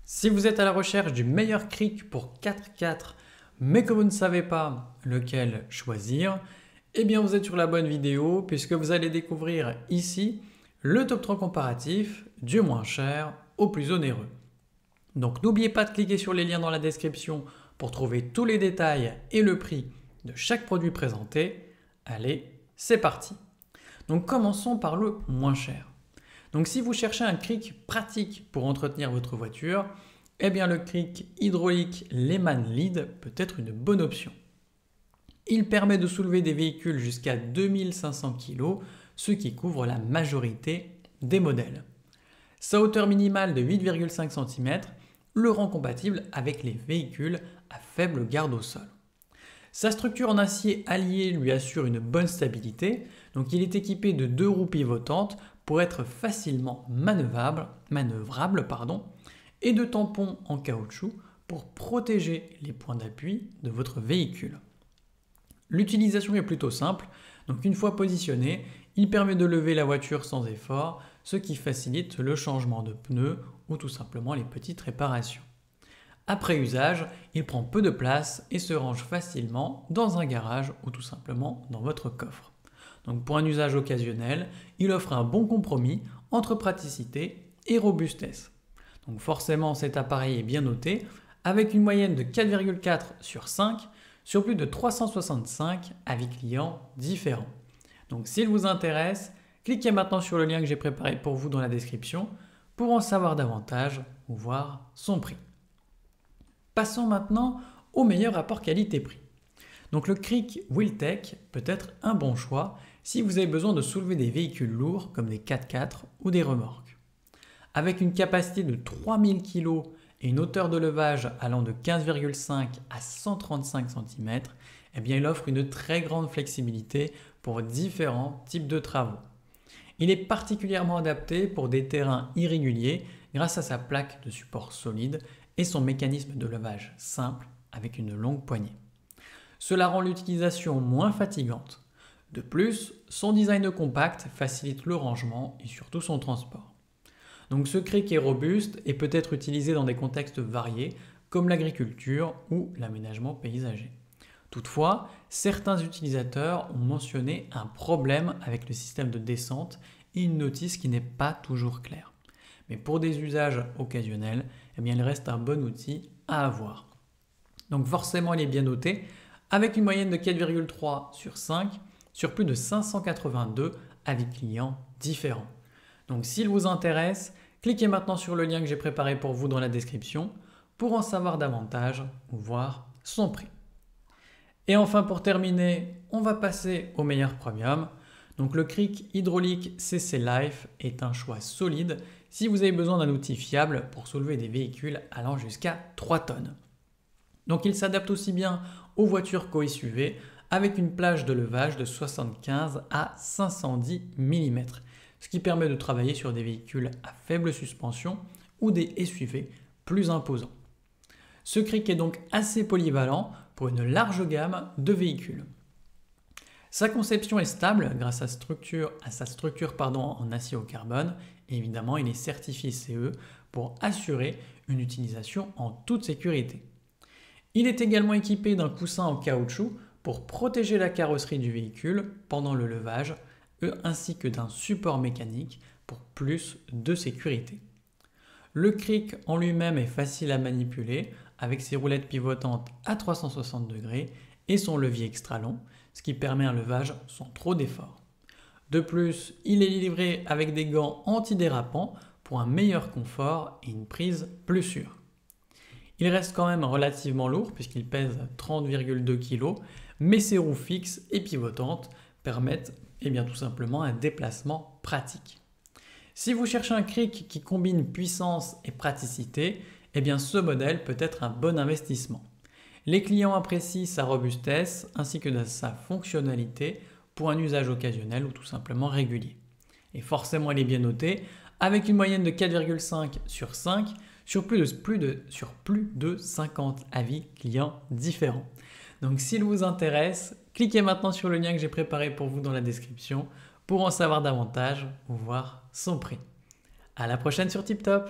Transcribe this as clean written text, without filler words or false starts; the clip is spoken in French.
Si vous êtes à la recherche du meilleur cric pour 4x4, mais que vous ne savez pas lequel choisir, eh bien vous êtes sur la bonne vidéo puisque vous allez découvrir ici le top 3 comparatif du moins cher au plus onéreux. Donc n'oubliez pas de cliquer sur les liens dans la description pour trouver tous les détails et le prix de chaque produit présenté. Allez, c'est parti. Donc commençons par le moins cher. Donc si vous cherchez un cric pratique pour entretenir votre voiture, eh bien le cric hydraulique Lehman Lead peut être une bonne option. Il permet de soulever des véhicules jusqu'à 2500 kg, ce qui couvre la majorité des modèles. Sa hauteur minimale de 8,5 cm le rend compatible avec les véhicules à faible garde au sol. Sa structure en acier allié lui assure une bonne stabilité, donc il est équipé de 2 roues pivotantes pour être facilement manœuvrable et de tampons en caoutchouc pour protéger les points d'appui de votre véhicule. L'utilisation est plutôt simple, donc une fois positionné, il permet de lever la voiture sans effort, ce qui facilite le changement de pneus ou tout simplement les petites réparations. Après usage, il prend peu de place et se range facilement dans un garage ou tout simplement dans votre coffre. Donc pour un usage occasionnel, il offre un bon compromis entre praticité et robustesse. Donc forcément cet appareil est bien noté avec une moyenne de 4,4 sur 5 sur plus de 365 avis clients différents. Donc s'il vous intéresse, cliquez maintenant sur le lien que j'ai préparé pour vous dans la description pour en savoir davantage ou voir son prix. Passons maintenant au meilleur rapport qualité-prix. Donc le cric Wheeltech peut être un bon choix si vous avez besoin de soulever des véhicules lourds comme des 4x4 ou des remorques. Avec une capacité de 3000 kg et une hauteur de levage allant de 15,5 à 135 cm, eh bien il offre une très grande flexibilité pour différents types de travaux. Il est particulièrement adapté pour des terrains irréguliers grâce à sa plaque de support solide et son mécanisme de levage simple avec une longue poignée. Cela rend l'utilisation moins fatigante. De plus, son design compact facilite le rangement et surtout son transport. Donc ce cric est robuste et peut être utilisé dans des contextes variés comme l'agriculture ou l'aménagement paysager. Toutefois, certains utilisateurs ont mentionné un problème avec le système de descente et une notice qui n'est pas toujours claire. Mais pour des usages occasionnels, eh bien, il reste un bon outil à avoir. Donc forcément, il est bien noté avec une moyenne de 4,3 sur 5 sur plus de 582 avis clients différents. Donc s'il vous intéresse, cliquez maintenant sur le lien que j'ai préparé pour vous dans la description pour en savoir davantage ou voir son prix. Et enfin pour terminer, on va passer au meilleur premium. Donc le cric hydraulique CC Life est un choix solide si vous avez besoin d'un outil fiable pour soulever des véhicules allant jusqu'à 3 tonnes. Donc il s'adapte aussi bien aux voitures qu'aux-SUV avec une plage de levage de 75 à 510 mm, ce qui permet de travailler sur des véhicules à faible suspension ou des SUV plus imposants. Ce cric est donc assez polyvalent pour une large gamme de véhicules. Sa conception est stable grâce à sa structure en acier au carbone et évidemment il est certifié CE pour assurer une utilisation en toute sécurité. Il est également équipé d'un coussin en caoutchouc pour protéger la carrosserie du véhicule pendant le levage ainsi que d'un support mécanique pour plus de sécurité. Le cric en lui-même est facile à manipuler avec ses roulettes pivotantes à 360 degrés et son levier extra long, ce qui permet un levage sans trop d'effort. De plus, il est livré avec des gants antidérapants pour un meilleur confort et une prise plus sûre. Il reste quand même relativement lourd puisqu'il pèse 30,2 kg, mais ses roues fixes et pivotantes permettent tout simplement un déplacement pratique. Si vous cherchez un cric qui combine puissance et praticité, ce modèle peut être un bon investissement. Les clients apprécient sa robustesse ainsi que sa fonctionnalité pour un usage occasionnel ou tout simplement régulier. Et forcément, il est bien noté avec une moyenne de 4,5 sur 5 sur plus de 50 avis clients différents. Donc s'il vous intéresse, cliquez maintenant sur le lien que j'ai préparé pour vous dans la description pour en savoir davantage ou voir son prix. À la prochaine sur TipTop.